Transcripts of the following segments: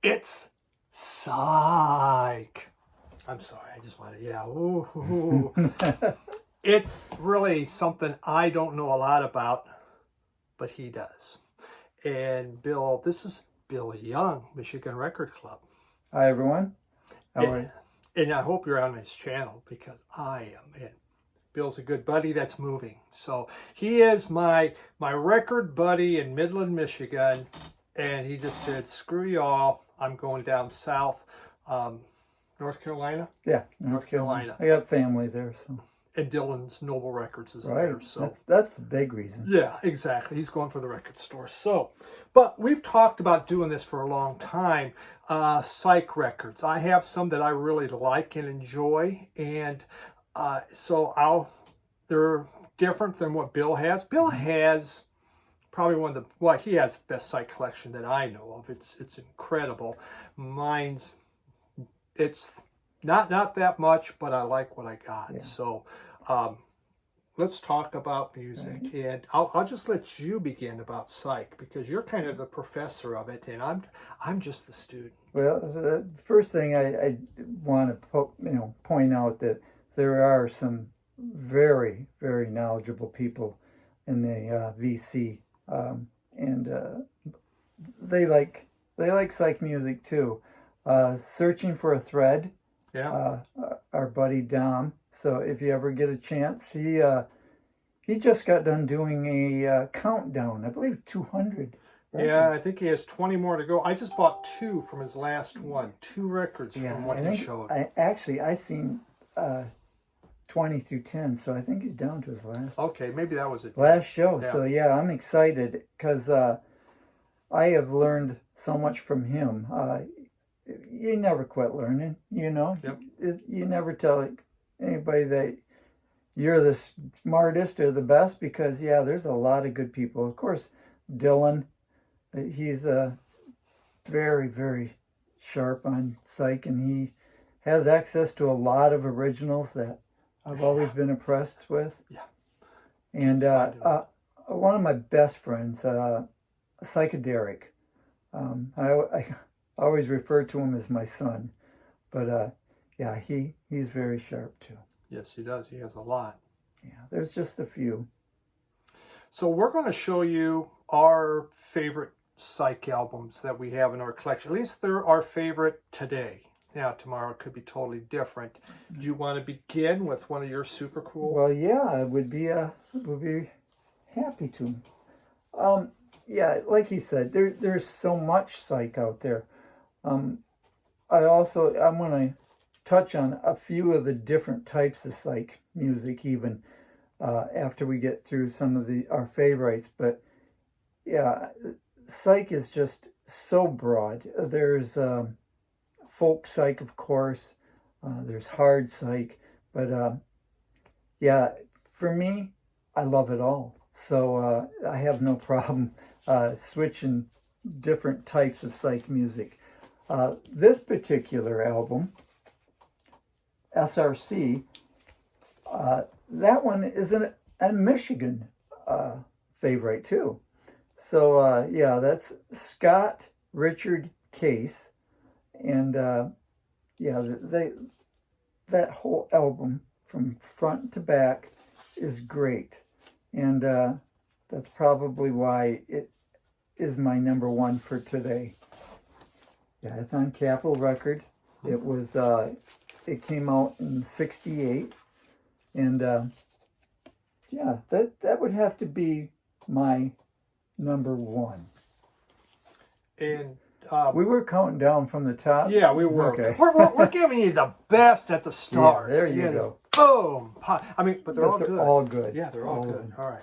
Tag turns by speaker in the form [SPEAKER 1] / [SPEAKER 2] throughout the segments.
[SPEAKER 1] It's Psych. I'm sorry, I just wanted, yeah. Ooh, ooh. It's really something I don't know a lot about, but he does. And Bill, this is Bill Young, Michigan Record Club.
[SPEAKER 2] Hi, everyone. How are you?
[SPEAKER 1] And I hope you're on his channel because I am. And Bill's a good buddy that's moving. So he is my record buddy in Midland, Michigan. And he just said, screw y'all. I'm going down south. North Carolina?
[SPEAKER 2] Yeah,
[SPEAKER 1] North Carolina.
[SPEAKER 2] I got family there, so.
[SPEAKER 1] And Dylan's Noble Records is
[SPEAKER 2] right.
[SPEAKER 1] there. So
[SPEAKER 2] that's the big reason.
[SPEAKER 1] yeah, exactly. He's going for the record store. So, but we've talked about doing this for a long time. Psych records. I have some that I really like and enjoy, and they're different than what Bill has. Bill has probably he has the best Psych collection that I know of. It's incredible. Mine's, it's not that much, but I like what I got. Yeah. So let's talk about music. Right. And I'll just let you begin about Psych because you're kind of the professor of it, and I'm just the student.
[SPEAKER 2] Well, the first thing I want to point out that there are some very, very knowledgeable people in the VC, and they like Psych music too. Searching for a Thread. Yeah. Our buddy Dom. So if you ever get a chance, he just got done doing a countdown. I believe 200. records.
[SPEAKER 1] Yeah, I think he has 20 more to go. I just bought 2 from his last one. 2 records from what he showed.
[SPEAKER 2] I seen 20 through 10, so I think he's down to his last.
[SPEAKER 1] Okay, maybe that was it.
[SPEAKER 2] Last show. Yeah. So yeah, I'm excited because I have learned so much from him. You never quit learning, Yep. You never tell anybody that you're the smartest or the best because, there's a lot of good people. Of course, Dylan, he's very, very sharp on Psych, and he has access to a lot of originals that I've always been impressed with. Yeah. And one of my best friends, Psychedelic, I always refer to him as my son, but he's very sharp too.
[SPEAKER 1] Yes, he does. He has a lot.
[SPEAKER 2] Yeah, there's just a few.
[SPEAKER 1] So we're going to show you our favorite Psych albums that we have in our collection. At least they're our favorite today. Now, tomorrow it could be totally different. Do you want to begin with one of your super cool?
[SPEAKER 2] Well, yeah, I would be happy to. Like he said, there's so much Psych out there. I'm going to touch on a few of the different types of Psych music even after we get through some of our favorites. But yeah, Psych is just so broad. There's folk Psych, of course. There's hard Psych. But for me, I love it all. So I have no problem switching different types of Psych music. This particular album, SRC, that one is a Michigan favorite too. So that's Scott Richard Case, and that whole album from front to back is great, and that's probably why it is my number one for today. Yeah, it's on Capitol Record. It was it came out in '68, and that would have to be my number one.
[SPEAKER 1] And
[SPEAKER 2] we were counting down from the top.
[SPEAKER 1] Yeah, we were.
[SPEAKER 2] Okay.
[SPEAKER 1] We're giving you the best at the start.
[SPEAKER 2] Yeah, there you go.
[SPEAKER 1] Boom. I mean, but they're all good.
[SPEAKER 2] All good.
[SPEAKER 1] Yeah, they're all good. All right.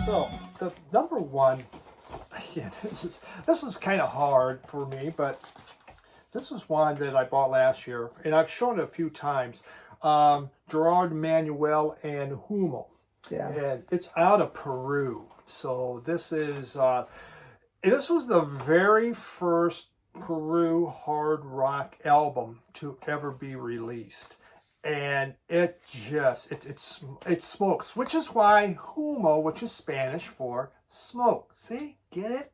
[SPEAKER 1] So the number one, this is kind of hard for me, but This was one that I bought last year, and I've shown it a few times. Gerard Manuel and Humo.
[SPEAKER 2] Yes.
[SPEAKER 1] And it's out of Peru. So this is this was the very first Peru hard rock album to ever be released. And it just it smokes, which is why Humo, which is Spanish for smoke. See? Get it?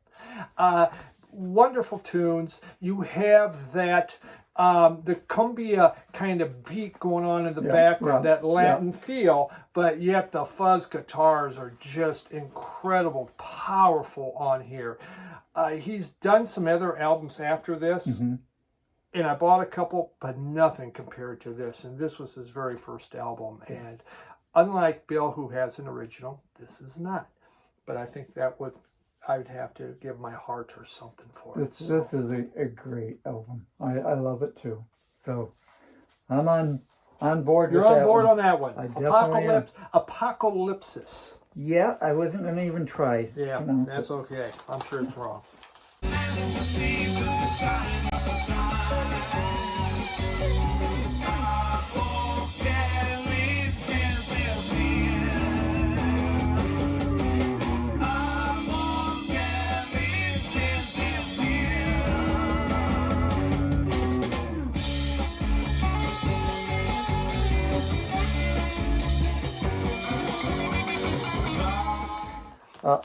[SPEAKER 1] Wonderful tunes. You have that the cumbia kind of beat going on in the background, that Latin feel, but yet the fuzz guitars are just incredible, powerful on here. He's done some other albums after this, and I bought a couple, but nothing compared to this. And this was his very first album. And unlike Bill, who has an original, this is not. But I think I would have to give my heart or something for it.
[SPEAKER 2] This is a great album. I love it too. So I'm on board with that.
[SPEAKER 1] You're on board on that one.
[SPEAKER 2] I definitely am.
[SPEAKER 1] Apocalypsis.
[SPEAKER 2] Yeah, I wasn't going to even try.
[SPEAKER 1] Yeah, that's okay. I'm sure it's wrong.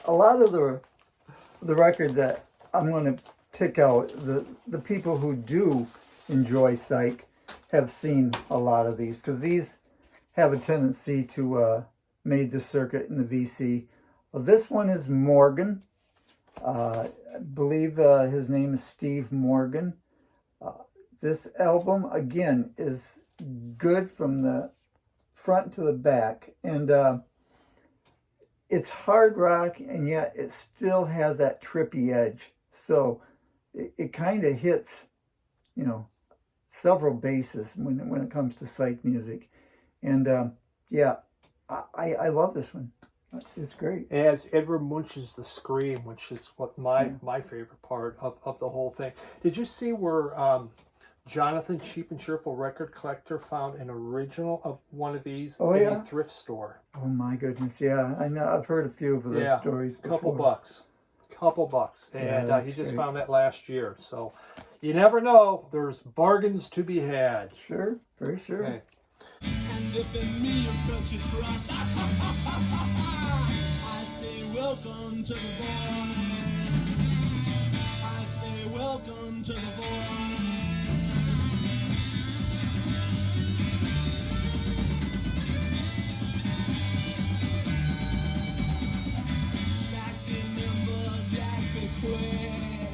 [SPEAKER 2] A lot of the records that I'm going to pick out, the people who do enjoy Psych have seen a lot of these, because these have a tendency to made the circuit in the VC. Well, this one is Morgan. I believe his name is Steve Morgan. This album, again, is good from the front to the back. And it's hard rock, and yet it still has that trippy edge. So it kind of hits, several bases when it comes to Psych music. And I love this one. It's great.
[SPEAKER 1] It has Edward Munch's The Scream, which is what my favorite part of the whole thing. Did you see where Jonathan, Cheap and Cheerful Record Collector, found an original of one of these in a thrift store?
[SPEAKER 2] Oh my goodness, yeah. I know. I've heard a few of those stories before.
[SPEAKER 1] Couple bucks. And he just found that last year. So you never know. There's bargains to be had.
[SPEAKER 2] Sure, very sure.
[SPEAKER 1] Okay.
[SPEAKER 3] And if in me you put your trust, I say welcome to the void. I say welcome to the void.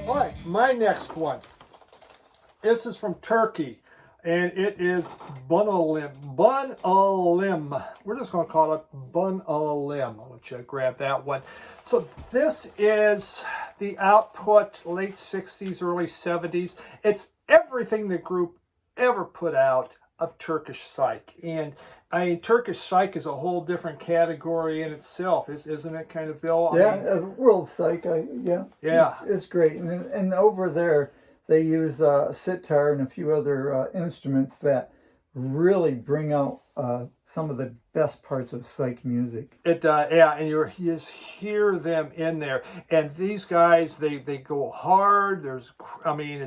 [SPEAKER 1] All right, my next one. This is from Turkey, and it is Bunalim. Bunalim. We're just going to call it Bunalim. I'll let you grab that one. So this is the output, late 60s, early 70s. It's everything the group ever put out of Turkish Psych. And I mean, Turkish Psych is a whole different category in itself, isn't it, kind of, Bill?
[SPEAKER 2] World Psych,
[SPEAKER 1] yeah.
[SPEAKER 2] It's great. And over there, they use sitar and a few other instruments that really bring out some of the best parts of Psych music.
[SPEAKER 1] And you just hear them in there. And these guys, they go hard. It's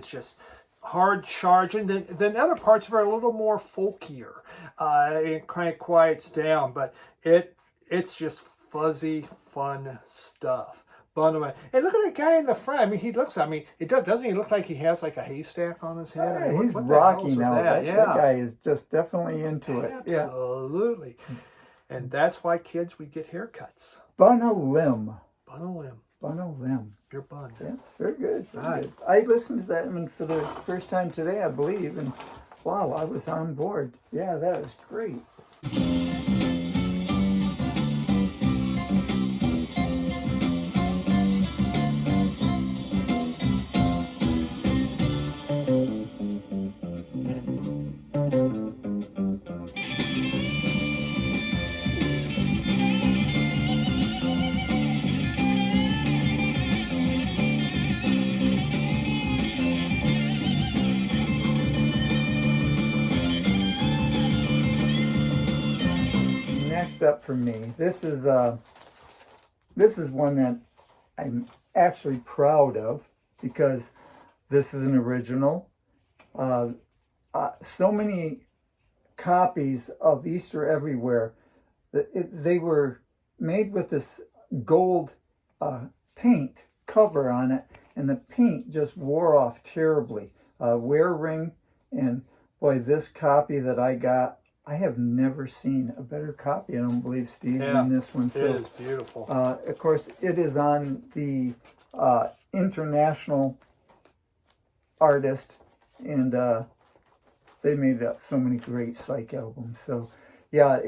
[SPEAKER 1] just hard charging. Then other parts are a little more folkier. It kind of quiets down, but it's just fuzzy, fun stuff. And look at that guy in the front. Doesn't he look like he has like a haystack on his head?
[SPEAKER 2] He's rocky now. That guy is just definitely into it.
[SPEAKER 1] Absolutely. And that's why, kids, we get haircuts.
[SPEAKER 2] Bunalim.
[SPEAKER 1] Your bun.
[SPEAKER 2] That's very good. Very good. I listened to that one for the first time today, I believe, and wow, I was on board. Yeah, that was great. step for me. This is one that I'm actually proud of because this is an original. So many copies of Easter Everywhere. They were made with this gold paint cover on it, and the paint just wore off terribly. Wear ring, and boy, this copy that I got, I have never seen a better copy, I don't believe, Steve, than this one. So,
[SPEAKER 1] it is beautiful.
[SPEAKER 2] of course, it is on the international artist, and they made so many great Psych albums. So, yeah,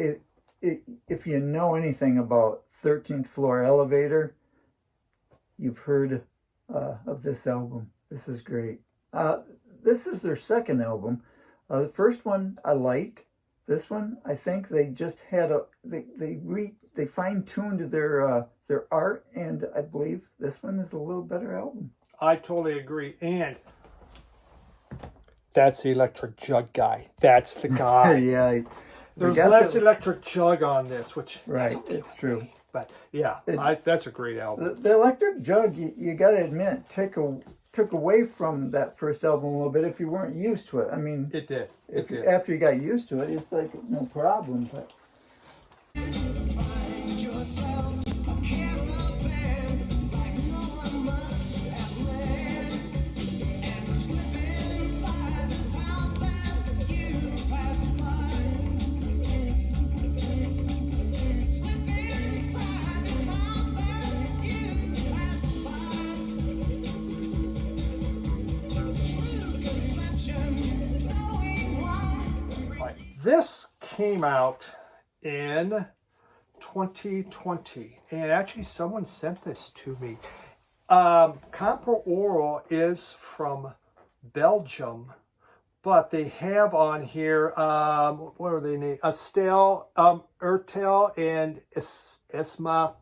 [SPEAKER 2] if you know anything about 13th Floor Elevator, you've heard of this album. This is great. This is their second album. The first one I like. This one, I think they just had they fine-tuned their art, and I believe this one is a little better album.
[SPEAKER 1] I totally agree. And that's the electric jug guy. That's the guy.
[SPEAKER 2] Yeah.
[SPEAKER 1] There's less electric jug on this, which
[SPEAKER 2] right, it's true.
[SPEAKER 1] But yeah, that's a great album.
[SPEAKER 2] The electric jug, you got to admit, took away from that first album a little bit if you weren't used to it. I mean,
[SPEAKER 1] it did.
[SPEAKER 2] After you got used to it, it's like no problem. But
[SPEAKER 1] this came out in 2020, and actually someone sent this to me. Campo Oro is from Belgium, but they have on here, what are they named? Estelle Ertel and Esma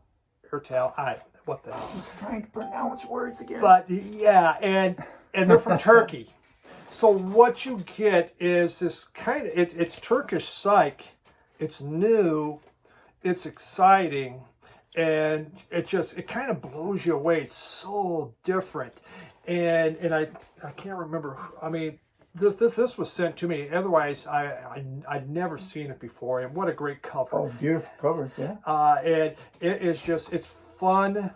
[SPEAKER 1] Ertel. What the hell?
[SPEAKER 2] I was trying to pronounce words again.
[SPEAKER 1] But yeah, and they're from Turkey. So what you get is this kind of, it's Turkish Psych. It's new, it's exciting, and it kind of blows you away. It's so different. And I can't remember, I mean, this was sent to me. Otherwise, I'd never seen it before. And what a great cover.
[SPEAKER 2] Oh, beautiful cover, yeah.
[SPEAKER 1] And it is just, it's fun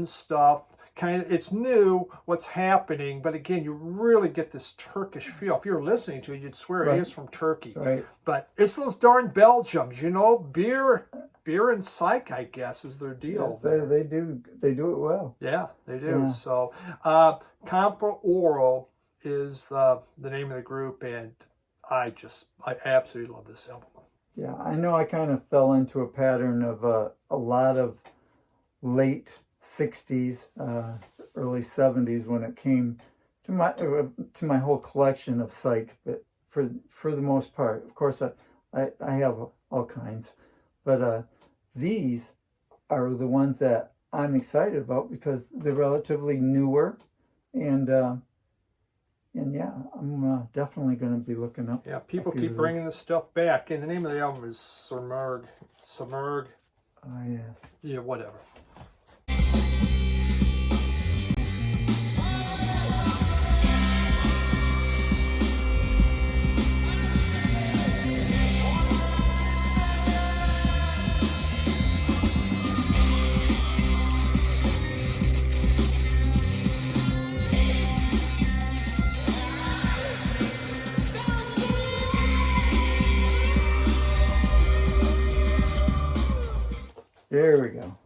[SPEAKER 1] stuff. It's new what's happening, but again, you really get this Turkish feel. If you're listening to it, you'd swear it is from Turkey.
[SPEAKER 2] Right.
[SPEAKER 1] But it's those darn Belgians, beer and Psych, I guess, is their deal.
[SPEAKER 2] Yes, they do it well.
[SPEAKER 1] Yeah, they do. Yeah. So, Campo Oro is the name of the group, and I absolutely love this album.
[SPEAKER 2] Yeah, I know I kind of fell into a pattern of a lot of late 60s, early 70s when it came to my whole collection of Psych. But for the most part, of course, I have all kinds, but these are the ones that I'm excited about because they're relatively newer, and yeah, I'm definitely going to be looking up.
[SPEAKER 1] Yeah, people keep bringing this stuff back, and the name of the album is Submerg.
[SPEAKER 2] Yes.
[SPEAKER 1] Yeah, whatever.
[SPEAKER 2] There we go.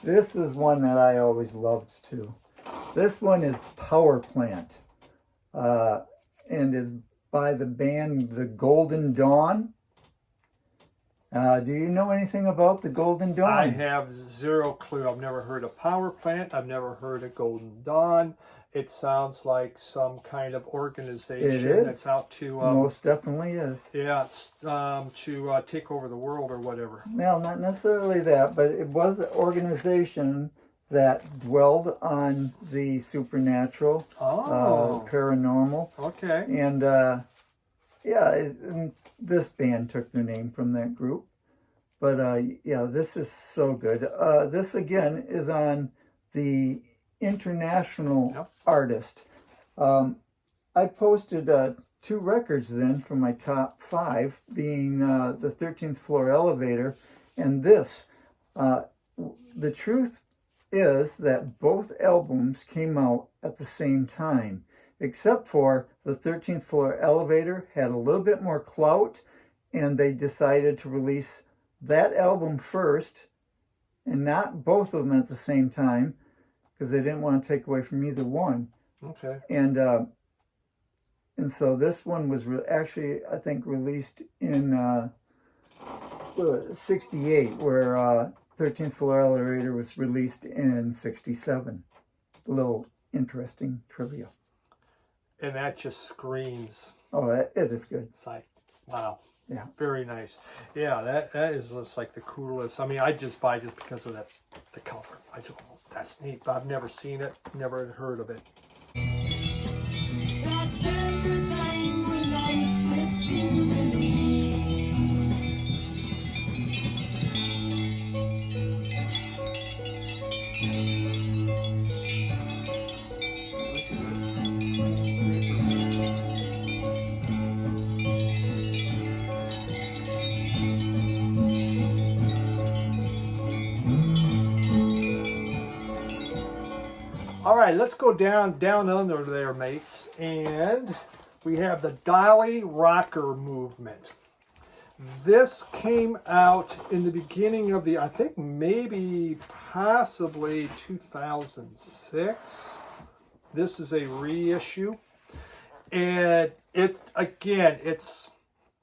[SPEAKER 2] This is one that I always loved too. This one is Power Plant, and is by the band The Golden Dawn. Do you know anything about The Golden Dawn?
[SPEAKER 1] I have zero clue. I've never heard of Power Plant. I've never heard of Golden Dawn. It sounds like some kind of organization that's out to...
[SPEAKER 2] most definitely is.
[SPEAKER 1] Yeah, to take over the world or whatever.
[SPEAKER 2] Well, not necessarily that, but it was an organization that dwelled on the supernatural, paranormal.
[SPEAKER 1] Okay.
[SPEAKER 2] And, yeah, this band took their name from that group. But yeah, this is so good. This again is on the international
[SPEAKER 1] Yep.
[SPEAKER 2] artist. I posted 2 records then from my top 5, being the 13th Floor Elevator and this. The truth is that both albums came out at the same time, except for the 13th Floor Elevator had a little bit more clout, and they decided to release that album first and not both of them at the same time because they didn't want to take away from either one.
[SPEAKER 1] Okay.
[SPEAKER 2] And so this one was actually, I think, released in 68, where 13th Floor Elevator was released in 67. A little interesting trivia.
[SPEAKER 1] And that just screams
[SPEAKER 2] Oh, it is good.
[SPEAKER 1] Psych. Wow.
[SPEAKER 2] Yeah.
[SPEAKER 1] Very nice. Yeah, that is just like the coolest. I mean, I just buy just because of the cover. I just, that's neat. But I've never seen it, never heard of it. All right, let's go down under there, mates. And we have the Dolly Rocker movement. This came out in the beginning of the, I think maybe possibly 2006. This is a reissue. And it's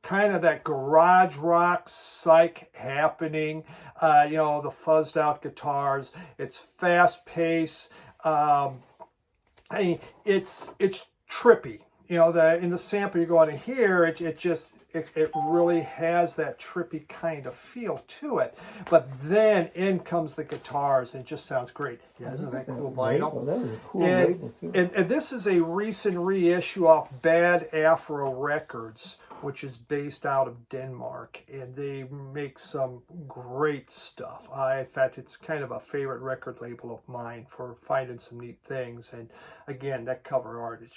[SPEAKER 1] kind of that garage rock psych happening. The fuzzed out guitars. It's fast paced. It's trippy. In the sample you're going to hear, it really has that trippy kind of feel to it. But then in comes the guitars, and it just sounds great. Yeah, isn't that cool vinyl?
[SPEAKER 2] That is a cool label too.
[SPEAKER 1] And this is a recent reissue off Bad Afro Records, which is based out of Denmark, and they make some great stuff. In fact, it's kind of a favorite record label of mine for finding some neat things. And again, that cover art, it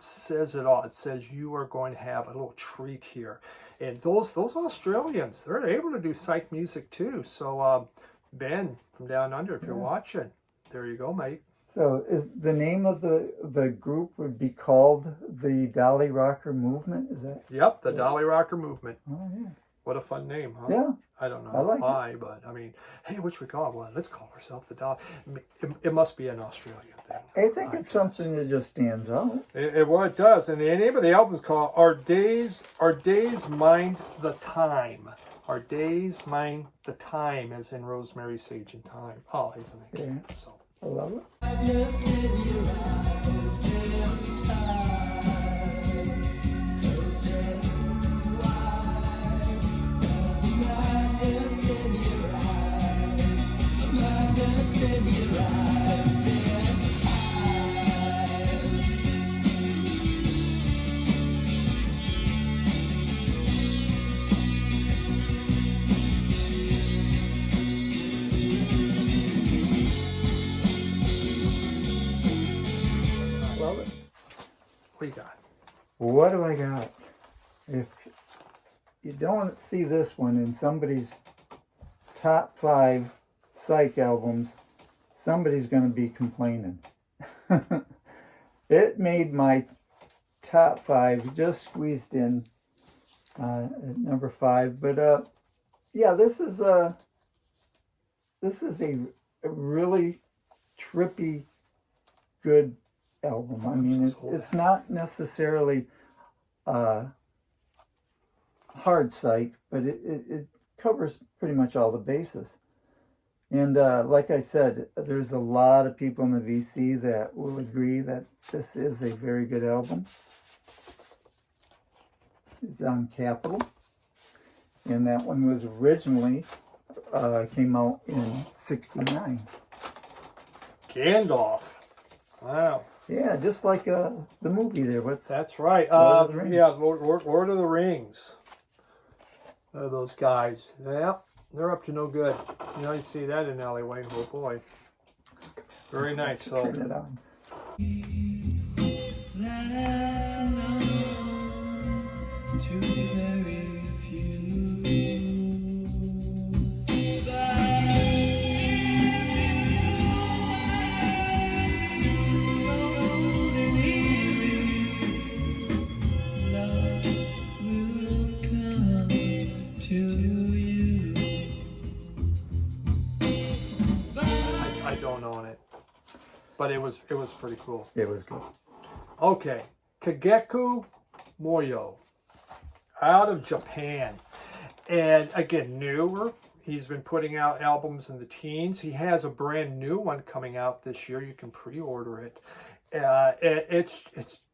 [SPEAKER 1] says it all. It says you are going to have a little treat here. And those Australians, they're able to do psych music too. So Ben from Down Under, if you're watching, there you go, mate.
[SPEAKER 2] So is the name of the group would be called the Dolly Rocker Movement? Is that?
[SPEAKER 1] Yep, the Dolly Rocker Movement.
[SPEAKER 2] Oh yeah.
[SPEAKER 1] What a fun name, huh?
[SPEAKER 2] Yeah.
[SPEAKER 1] I don't know
[SPEAKER 2] I like
[SPEAKER 1] why, but I mean, hey, what should we call it? Well, let's call ourselves the Dolly. It must be an Australian thing.
[SPEAKER 2] I think it's something that just stands out.
[SPEAKER 1] It does. And the name of the album is called Our Days Mind the Time. Our Days Mind the Time, as in Rosemary, Sage, and Thyme. Oh, isn't it cute?
[SPEAKER 2] Yeah.
[SPEAKER 1] So.
[SPEAKER 2] I love it.
[SPEAKER 3] Just in your eyes this time, 'cause just why? There's madness in your eyes, madness in your eyes this time.
[SPEAKER 2] Love it.
[SPEAKER 1] What you got?
[SPEAKER 2] What do I got? If you don't see this one in somebody's top 5 psych albums, somebody's going to be complaining. It made my top 5, just squeezed in at number 5. But yeah, this is a really trippy, good album. I mean, it's not necessarily hard psych, but it covers pretty much all the bases. And like I said, there's a lot of people in the VC that will agree that this is a very good album. It's on Capitol, and that one was originally came out in '69.
[SPEAKER 1] Gandalf. Wow.
[SPEAKER 2] Yeah, just like the movie there.
[SPEAKER 1] That's right.
[SPEAKER 2] Lord of the Rings.
[SPEAKER 1] Yeah, Lord of the Rings. Those guys. Yeah. they're up to no good. You know, you see that in alleyway. Oh boy, very nice. So
[SPEAKER 2] Turn it on.
[SPEAKER 3] That's known to very few.
[SPEAKER 1] I don't own it, but it was pretty cool.
[SPEAKER 2] It was good.
[SPEAKER 1] Okay, Kageku Moyo, out of Japan, and again newer. He's been putting out albums in the teens. He has a brand new one coming out this year. You can pre-order it.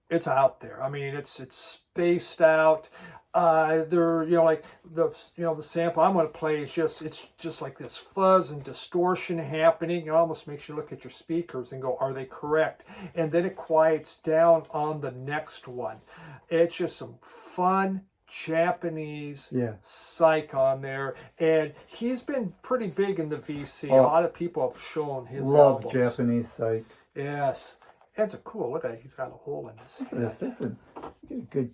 [SPEAKER 1] It's out there. I mean, it's spaced out. They're, you know, like the sample I'm going to play is just like this fuzz and distortion happening. It almost makes you look at your speakers and go, are they correct? And then it quiets down on the next one. It's just some fun Japanese psych on there, and he's been pretty big in the VC. A lot of people have shown his
[SPEAKER 2] Love
[SPEAKER 1] albums.
[SPEAKER 2] Japanese psych.
[SPEAKER 1] Yes, that's a cool. Look at it. He's got a hole in his head.
[SPEAKER 2] This would get a good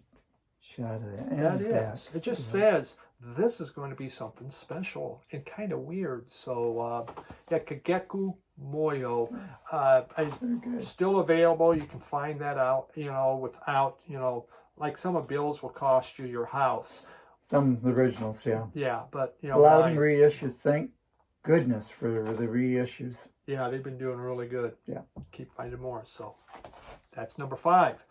[SPEAKER 2] shot of that. And
[SPEAKER 1] That is. It just says this is going to be something special and kind of weird. So yeah, Kageku Moyo, still available. You can find that out. You know, without like some of Bill's will cost you your house.
[SPEAKER 2] Some originals, yeah.
[SPEAKER 1] Yeah, but
[SPEAKER 2] A lot of them reissues. Thank goodness for the reissues.
[SPEAKER 1] Yeah, they've been doing really good.
[SPEAKER 2] Yeah.
[SPEAKER 1] Keep finding more. So that's number 5.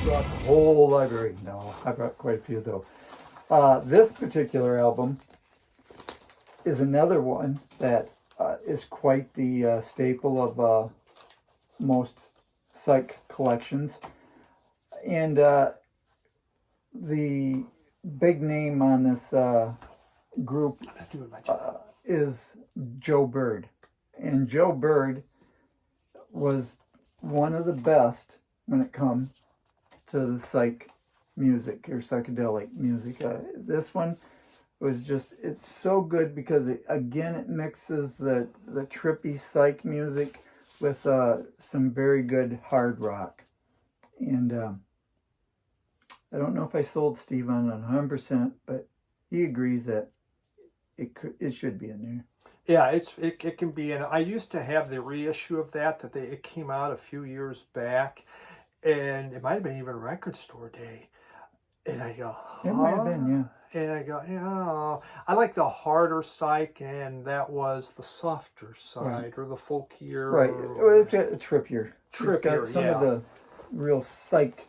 [SPEAKER 2] The whole library. No, I brought quite a few though. This particular album is another one that is quite the staple of most psych collections. And the big name on this group is Joe Bird. And Joe Bird was one of the best when it comes to the psych music or psychedelic music. This one was just, it's so good because it mixes the trippy psych music with some very good hard rock. And I don't know if I sold Steve on it 100%, but he agrees that it should be in there.
[SPEAKER 1] Yeah, it can be in. I used to have the reissue of that it came out a few years back. And it might have been even Record Store Day. And I go,
[SPEAKER 2] It might have been, yeah.
[SPEAKER 1] And I go, yeah. I like the harder psych, and that was the softer side, or the folkier.
[SPEAKER 2] Right. Well, it's a trippier. It's got some of the real psych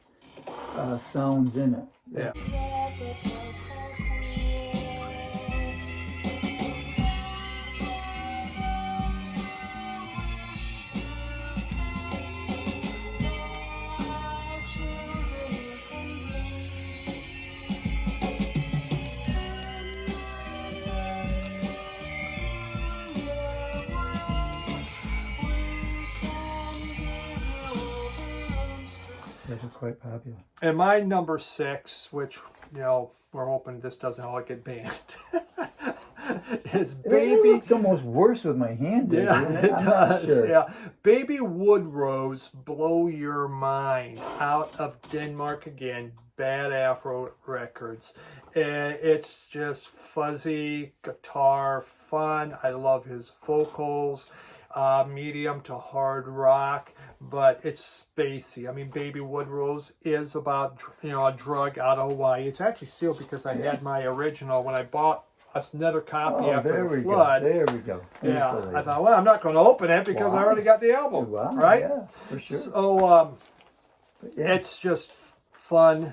[SPEAKER 2] sounds in it.
[SPEAKER 1] Yeah.
[SPEAKER 2] They were quite popular.
[SPEAKER 1] And my number 6, which, we're hoping this doesn't all get banned, is Baby.
[SPEAKER 2] It looks almost worse with my hand.
[SPEAKER 1] Yeah, it
[SPEAKER 2] I'm not
[SPEAKER 1] does.
[SPEAKER 2] sure.
[SPEAKER 1] Yeah, Baby Woodrose, Blow Your Mind, out of Denmark again. Bad Afro Records. It's just fuzzy guitar, fun. I love his vocals. Medium to hard rock, but it's spacey. I mean, Baby Woodrose is about a drug out of Hawaii. It's actually sealed because I had my original when I bought another copy after the flood.
[SPEAKER 2] There we go.
[SPEAKER 1] Yeah, I thought, well, I'm not going to open it because I already got the album, right?
[SPEAKER 2] Yeah, for sure.
[SPEAKER 1] So it's just fun,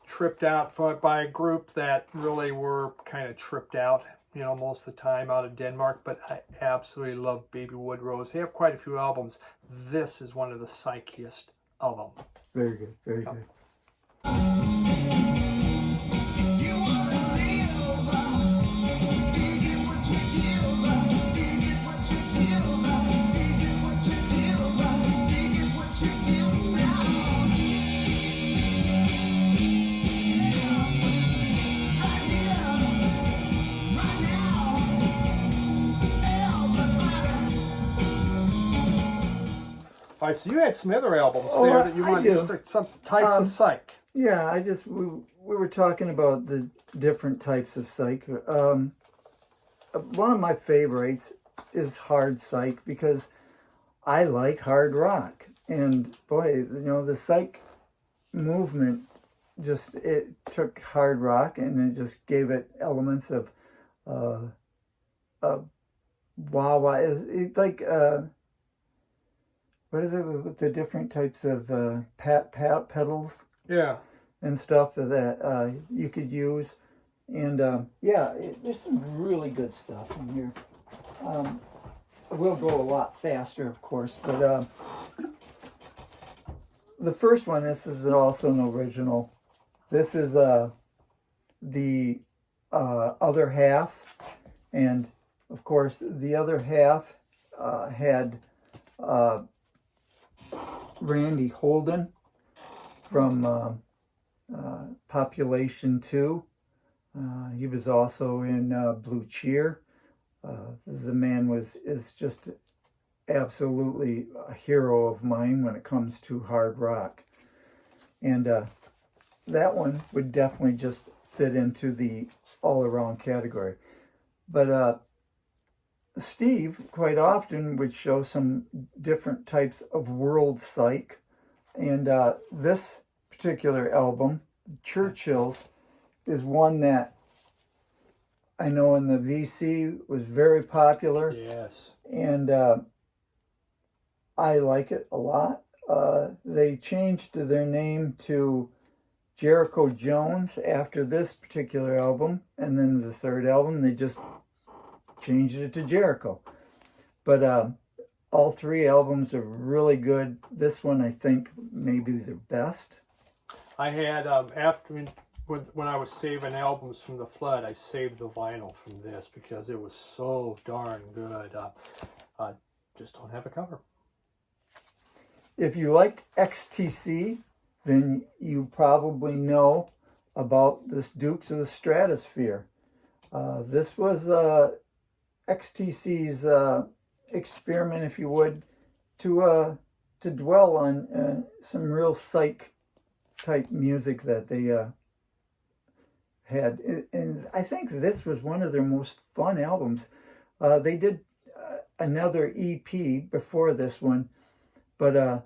[SPEAKER 1] tripped out by a group that really were kind of tripped out most of the time out of Denmark, but I absolutely love Baby Wood Rose. They have quite a few albums. This is one of the psychiest of them.
[SPEAKER 2] Very good, very good.
[SPEAKER 1] All right, so you had some other albums
[SPEAKER 2] Oh,
[SPEAKER 1] there that you
[SPEAKER 2] I
[SPEAKER 1] wanted,
[SPEAKER 2] do.
[SPEAKER 1] just like some types of psych.
[SPEAKER 2] Yeah, we were talking about the different types of psych. One of my favorites is hard psych because I like hard rock, and boy, the psych movement it took hard rock and it just gave it elements of wah wah. It's like what is it with the different types of pedals?
[SPEAKER 1] Yeah.
[SPEAKER 2] And stuff that you could use. And there's some really good stuff in here. We'll go a lot faster, of course, but the first one, this is also an original. This is the other half, and of course the other half had Randy Holden from Population 2. He was also in Blue Cheer. The man is just absolutely a hero of mine when it comes to hard rock. And that one would definitely just fit into the all-around category. But Steve quite often would show some different types of world psych. And this particular album, Churchill's, is one that I know in the VC was very popular.
[SPEAKER 1] Yes.
[SPEAKER 2] And I like it a lot. They changed their name to Jericho Jones after this particular album, and then the third album they just changed it to Jericho. But all three albums are really good. This one I think maybe the best.
[SPEAKER 1] I had when I was saving albums from the flood, I saved the vinyl from this because it was so darn good. Just don't have a cover.
[SPEAKER 2] If you liked XTC, then you probably know about this Dukes of the Stratosphere. This was XTC's experiment, if you would, to dwell on some real psych type music that they had. And I think this was one of their most fun albums. They did another EP before this one, but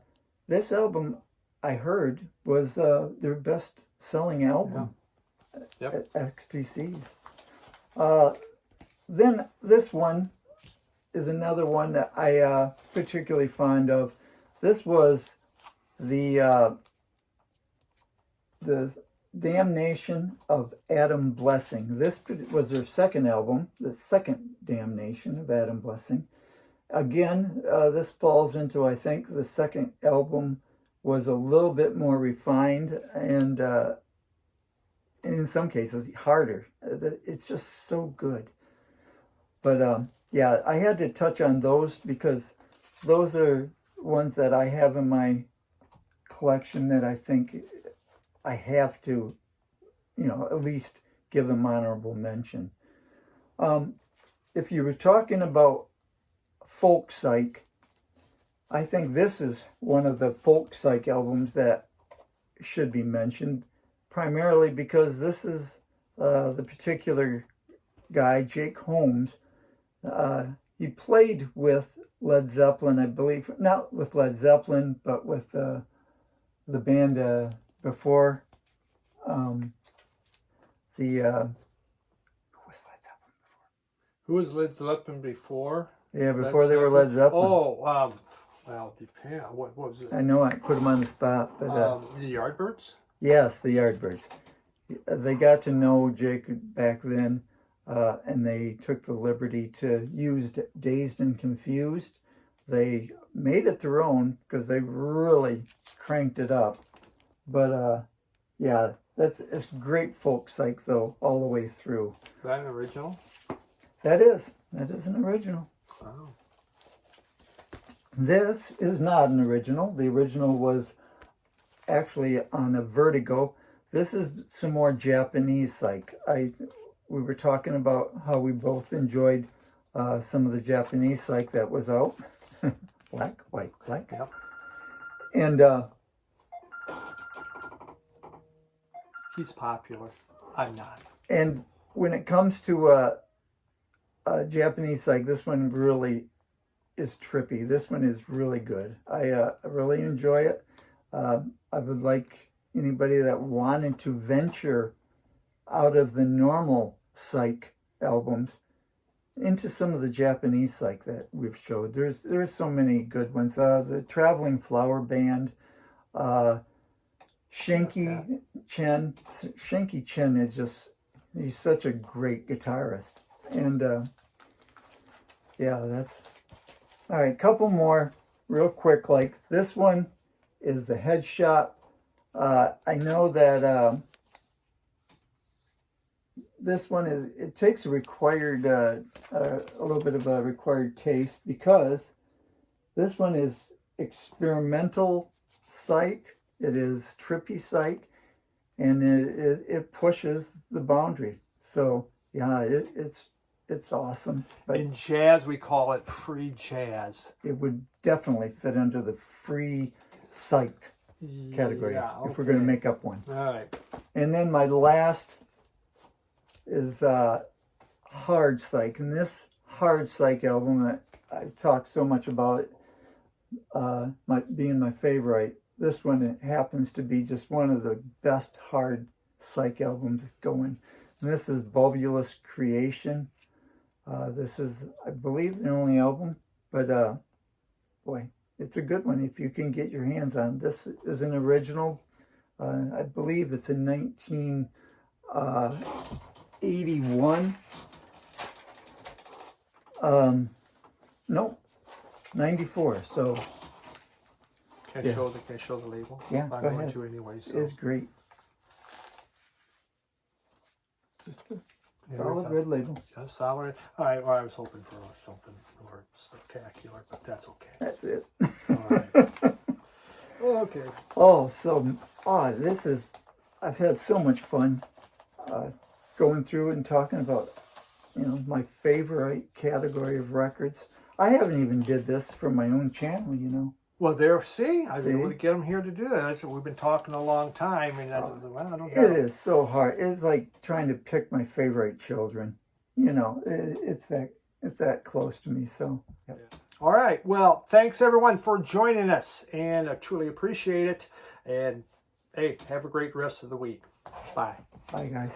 [SPEAKER 2] this album I heard was their best selling album.
[SPEAKER 1] Yeah. Yep.
[SPEAKER 2] At XTC's. Then this one is another one that I particularly fond of. This was the Damnation of Adam Blessing. This was their second album, the second Damnation of Adam Blessing. Again, this falls into, I think, the second album was a little bit more refined and in some cases harder. It's just so good. But yeah, I had to touch on those because those are ones that I have in my collection that I think I have to, at least give them honorable mention. If you were talking about folk psych, I think this is one of the folk psych albums that should be mentioned, primarily because this is the particular guy, Jake Holmes. He played with Led Zeppelin, I believe, not with Led Zeppelin, but with the band before.
[SPEAKER 1] Who was Led Zeppelin before?
[SPEAKER 2] Yeah, before they were Led Zeppelin.
[SPEAKER 1] Oh, well, depend. What was it?
[SPEAKER 2] I know I put them on the spot, but
[SPEAKER 1] The Yardbirds?
[SPEAKER 2] yes, the Yardbirds. They got to know Jake back then. and they took the liberty to use Dazed and Confused. They made it their own because they really cranked it up. But yeah, it's great folk psych though, all the way through.
[SPEAKER 1] Is that an original?
[SPEAKER 2] That is an original.
[SPEAKER 1] Wow.
[SPEAKER 2] This is not an original. The original was actually on a Vertigo. This is some more Japanese psych. We were talking about how we both enjoyed some of the Japanese psych that was out. Black, white, black.
[SPEAKER 1] Yep.
[SPEAKER 2] And
[SPEAKER 1] He's popular. I'm not.
[SPEAKER 2] and when it comes to Japanese psych, this one really is trippy. This one is really good. I really enjoy it. I would like anybody that wanted to venture out of the normal psych albums into some of the Japanese psych that we've showed. There's so many good ones. The Traveling Flower Band, Shanky Chen. Shanky Chen is he's such a great guitarist. And yeah, that's all right. Couple more real quick. Like this one is the Headshot. I know that this one it takes a required a little bit of a required taste, because this one is experimental psych. It is trippy psych, and it pushes the boundary. So yeah, it's awesome. But
[SPEAKER 1] In jazz, we call it free jazz.
[SPEAKER 2] it would definitely fit under the free psych category
[SPEAKER 1] Yeah,
[SPEAKER 2] if we're going to
[SPEAKER 1] okay.
[SPEAKER 2] make up one.
[SPEAKER 1] All right.
[SPEAKER 2] And then my last is Hard Psych. And this Hard Psych album that I've talked so much about, being my favorite, this one it happens to be just one of the best hard psych albums going. And this is Bulbulous Creation. This is, I believe, the only album, but boy, it's a good one if you can get your hands on. This is an original. I believe it's in 1981. No, 94. So
[SPEAKER 1] Can
[SPEAKER 2] Yeah.
[SPEAKER 1] I show the label?
[SPEAKER 2] Yeah,
[SPEAKER 1] I'm
[SPEAKER 2] go
[SPEAKER 1] going
[SPEAKER 2] ahead.
[SPEAKER 1] to anyway. So.
[SPEAKER 2] it's great. Just a
[SPEAKER 1] Here we
[SPEAKER 2] solid
[SPEAKER 1] go.
[SPEAKER 2] red label.
[SPEAKER 1] Just solid. All right. Well, I was hoping for something more spectacular, but that's okay.
[SPEAKER 2] That's it.
[SPEAKER 1] All right. Okay.
[SPEAKER 2] I've had so much fun going through and talking about, my favorite category of records. I haven't even did this for my own channel,
[SPEAKER 1] Well, there. See, I was
[SPEAKER 2] See?
[SPEAKER 1] able to get them here to do that. That's what we've been talking a long time, and that's, well, I don't
[SPEAKER 2] It
[SPEAKER 1] know.
[SPEAKER 2] is so hard. It's like trying to pick my favorite children. It's that close to me. So, yep.
[SPEAKER 1] All right. Well, thanks everyone for joining us, and I truly appreciate it. And hey, have a great rest of the week. Bye.
[SPEAKER 2] Bye, guys.